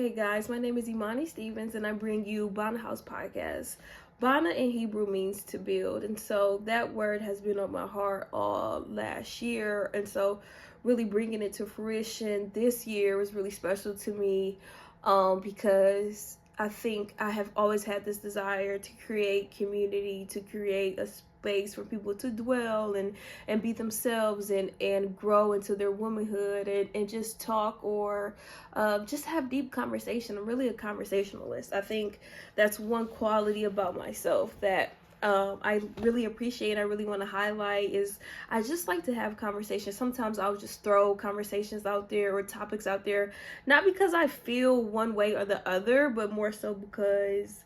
Hey guys, my name is Imani Stevens and I bring you Banah House Podcast. Banah in Hebrew means to build, and so that word has been on my heart all last year, and so really bringing it to fruition this year was really special to me because I think I have always had this desire to create community, to create a space for people to dwell and be themselves and grow into their womanhood and just talk or just have deep conversation. I'm really a conversationalist. I think that's one quality about myself that I really appreciate, I really want to highlight is I just like to have conversations. Sometimes I'll just throw conversations out there or topics out there, not because I feel one way or the other, but more so because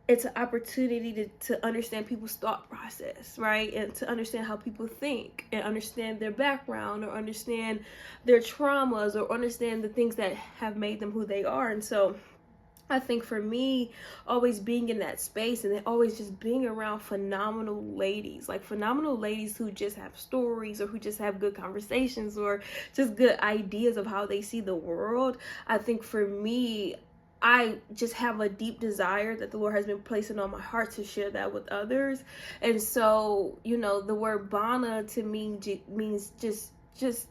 it's an opportunity to understand people's thought process, right? And to understand how people think and understand their background or understand their traumas or understand the things that have made them who they are. And so I think for me, always being in that space and then always just being around phenomenal ladies, like phenomenal ladies who just have stories or who just have good conversations or just good ideas of how they see the world. I think for me, I just have a deep desire that the Lord has been placing on my heart to share that with others. And so, the word Banah to me means just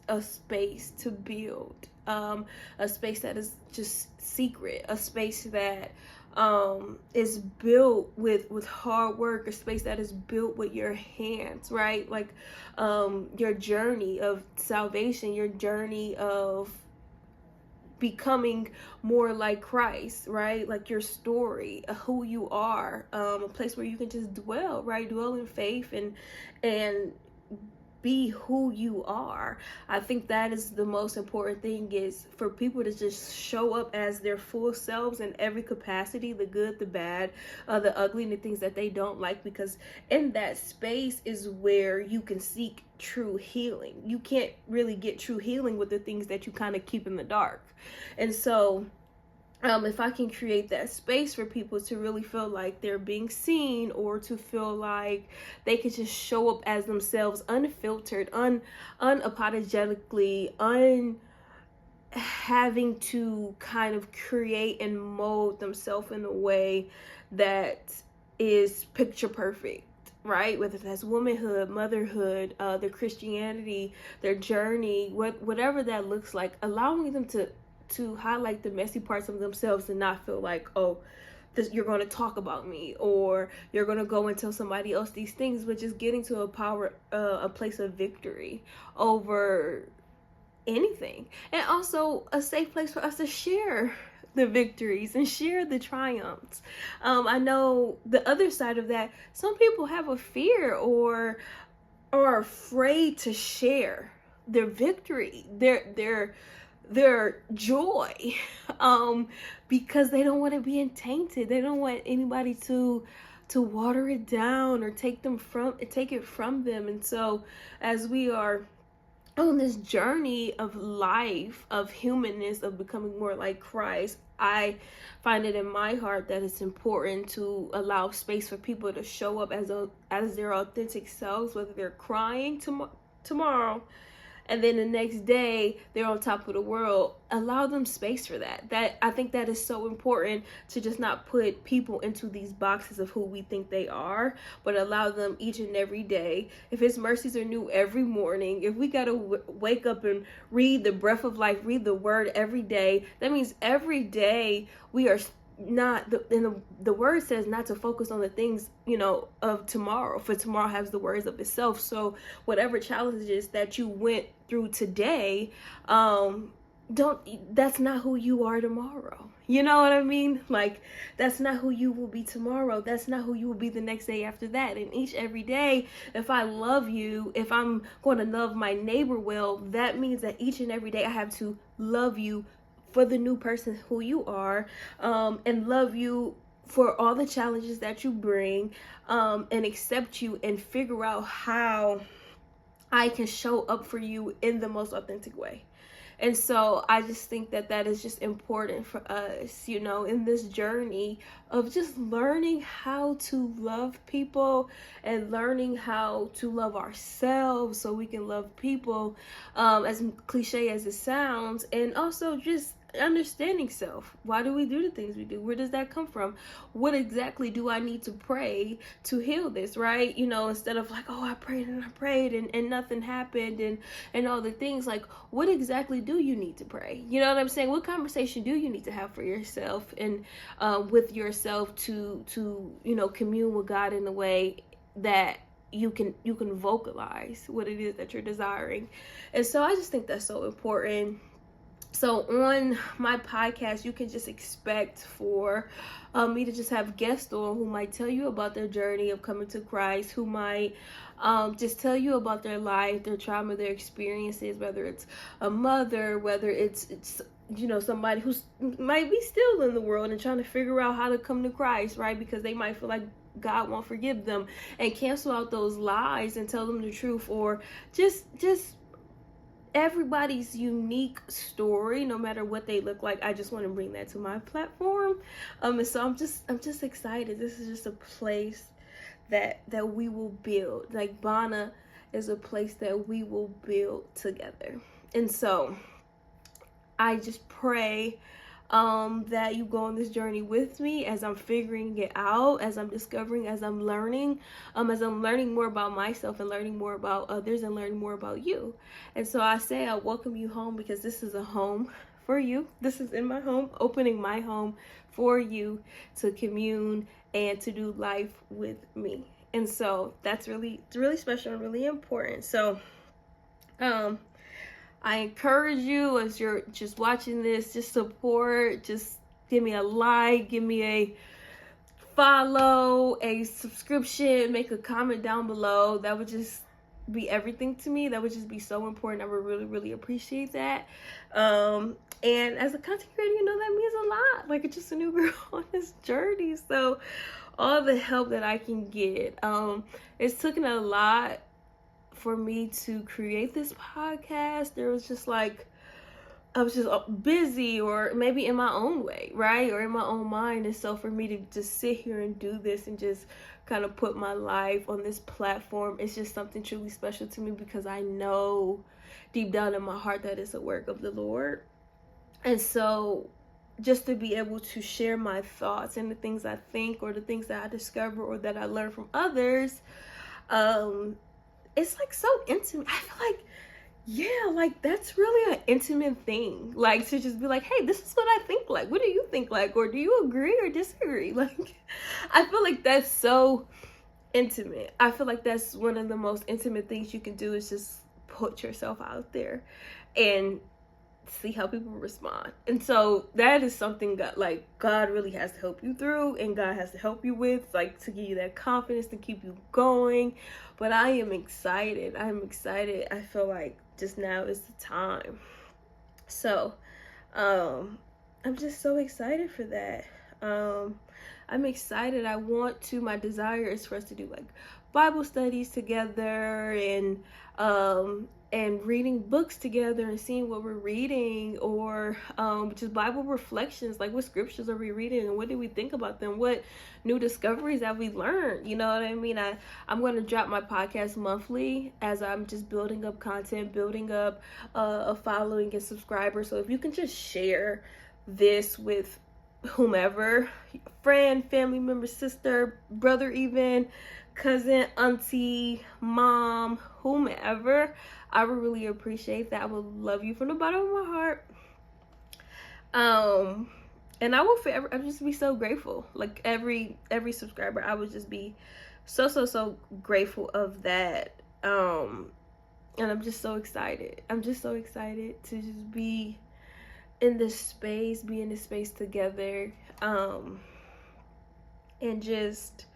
a space to build, a space that is just secret, a space that is built with hard work, a space that is built with your hands, right? Like your journey of salvation, your journey of becoming more like Christ, right? Like your story, who you are, a place where you can just dwell, right? Dwell in faith and be who you are. I think that is the most important thing, is for people to just show up as their full selves in every capacity, the good, the bad, the ugly, and the things that they don't like, because in that space is where you can seek true healing. You can't really get true healing with the things that you kind of keep in the dark. And so if I can create that space for people to really feel like they're being seen, or to feel like they can just show up as themselves, unfiltered, unapologetically, having to kind of create and mold themselves in a way that is picture perfect, right? Whether that's womanhood, motherhood, their Christianity, their journey, whatever that looks like, allowing them to highlight the messy parts of themselves and not feel like, oh, you're going to talk about me, or you're going to go and tell somebody else these things, but just getting to a place of victory over anything, and also a safe place for us to share the victories and share the triumphs. I know the other side of that, some people have a fear or are afraid to share their victory, their joy, because they don't want to be tainted. They don't want anybody to water it down or take it from them. And so as we are on this journey of life, of humanness, of becoming more like Christ, I find it in my heart that it's important to allow space for people to show up as their authentic selves, whether they're crying tomorrow and then the next day they're on top of the world. Allow them space for that. I think that is so important, to just not put people into these boxes of who we think they are, but allow them each and every day. If His mercies are new every morning, if we gotta wake up and read the breath of life, read the word every day, that means every day we are not the word says not to focus on the things of tomorrow, for tomorrow has the worries of itself. So whatever challenges that you went through today, that's not who you are tomorrow. You know what I mean? Like, that's not who you will be tomorrow. That's not who you will be the next day after that. And each every day, if I love you, if I'm going to love my neighbor well, that means that each and every day I have to love you for the new person who you are, and love you for all the challenges that you bring, and accept you and figure out how I can show up for you in the most authentic way. And so I just think that is just important for us, in this journey of just learning how to love people and learning how to love ourselves so we can love people, as cliche as it sounds, and also just understanding self. Why do we do the things we do? Where does that come from? What exactly do I need to pray to heal this, right? Instead of like, oh, I prayed and nothing happened and all the things, like, what exactly do you need to pray? You know what I'm saying? What conversation do you need to have for yourself and with yourself to commune with God in a way that you can vocalize what it is that you're desiring. And so I just think that's so important. So on my podcast, you can just expect for me to just have guests on who might tell you about their journey of coming to Christ, who might just tell you about their life, their trauma, their experiences, whether it's a mother, whether it's somebody who's might be still in the world and trying to figure out how to come to Christ, right? Because they might feel like God won't forgive them, and cancel out those lies and tell them the truth, or just everybody's unique story, no matter what they look like. I just want to bring that to my platform. And so I'm just excited. This is just a place that we will build. Like, Banah is a place that we will build together. And so I just pray that you go on this journey with me as I'm figuring it out, as I'm discovering, as I'm learning more about myself and learning more about others and learning more about you. And so I say I welcome you home, because this is a home for you. This is in my home, opening my home for you to commune and to do life with me. And so that's really special and really important. So I encourage you, as you're just watching this, just support, just give me a like, give me a follow, a subscription, make a comment down below. That would just be everything to me. That would just be so important. I would really appreciate that. And as a content creator, that means a lot. Like, it's just a new girl on this journey. So all the help that I can get. It's taken a lot for me to create this podcast. There was just like, I was just busy, or maybe in my own way, right? Or in my own mind. And so for me to just sit here and do this and just kind of put my life on this platform, it's just something truly special to me, because I know deep down in my heart that it's a work of the Lord. And so just to be able to share my thoughts and the things I think, or the things that I discover, or that I learn from others, it's like so intimate. I feel like, yeah, like that's really an intimate thing. Like, to just be like, hey, this is what I think. Like, what do you think? Like, or do you agree or disagree? Like, I feel like that's so intimate. I feel like that's one of the most intimate things you can do, is just put yourself out there and see how people respond. And so that is something that, like, God really has to help you through, and God has to help you with, like, to give you that confidence to keep you going. But I am excited. I feel like just now is the time. So I'm just so excited for that. I'm excited. My desire is for us to do like Bible studies together, and reading books together, and seeing what we're reading, or just Bible reflections, like what scriptures are we reading and what do we think about them, what new discoveries have we learned, you know what I mean? I'm going to drop my podcast monthly, as I'm just building up content, building up a following and subscribers. So if you can just share this with whomever, friend, family member, sister, brother, even cousin, auntie, mom, whomever, I would really appreciate that. I would love you from the bottom of my heart. And I will forever, I'll just be so grateful. Like every subscriber, I would just be so grateful of that. And I'm just so excited. I'm just so excited to just be in this space, together, and just,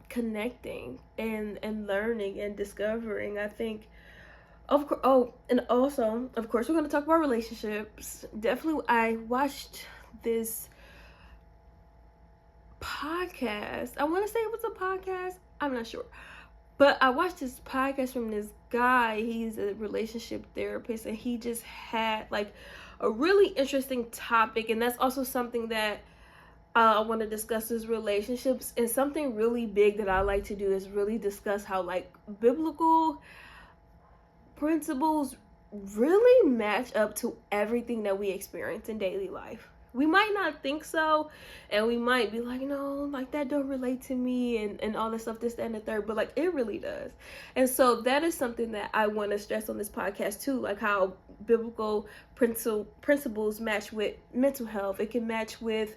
connecting and learning and discovering. I think, and also, of course, we're going to talk about relationships. Definitely, I watched this podcast. I want to say it was a podcast. I'm not sure. But I watched this podcast from this guy. He's a relationship therapist, and he just had like a really interesting topic. And that's also something that I want to discuss, is relationships. And something really big that I like to do is really discuss how like biblical principles really match up to everything that we experience in daily life. We might not think so, and we might be like, no, like that don't relate to me, and all this stuff, this, that, and the third, but like it really does. And so that is something that I want to stress on this podcast too, like how biblical principles match with mental health. It can match with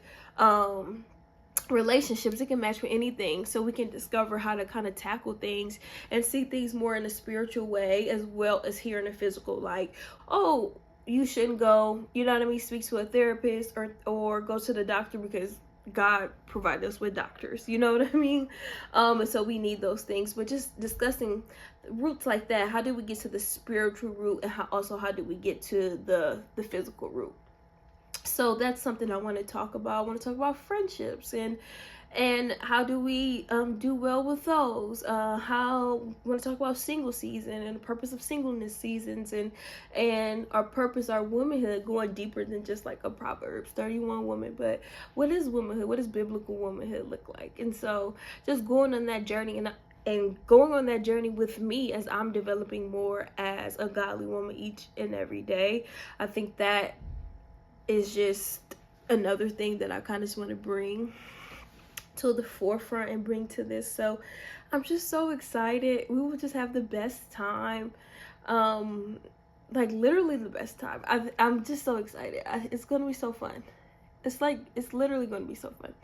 relationships, it can match with anything, so we can discover how to kind of tackle things and see things more in a spiritual way as well as here in a physical, like, oh, you shouldn't go, you know what I mean, speak to a therapist or go to the doctor because God provided us with doctors, you know what I mean? And so we need those things, but just discussing roots like that, how do we get to the spiritual root, and how do we get to the physical root? So that's something I want to talk about. I want to talk about friendships and how do we do well with those. How I want to talk about single season and the purpose of singleness seasons and our purpose, our womanhood, going deeper than just like a Proverbs 31 woman. But what is womanhood? What does biblical womanhood look like? And so just going on that journey and going on that journey with me as I'm developing more as a godly woman each and every day. I think that is just another thing that I kind of just want to bring to the forefront and bring to this. So I'm just so excited. We will just have the best time, like literally the best time. I'm just so excited. It's gonna be so fun. It's literally gonna be so fun.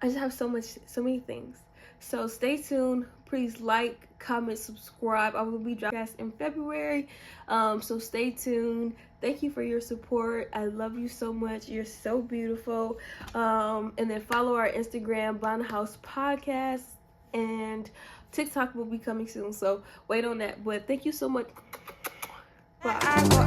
I just have so many things. So stay tuned. Please like, comment, subscribe. I will be dropping in February. So stay tuned. Thank you for your support. I love you so much. You're so beautiful. And then follow our Instagram, Banah House Podcast, and TikTok will be coming soon. So wait on that. But thank you so much. Bye.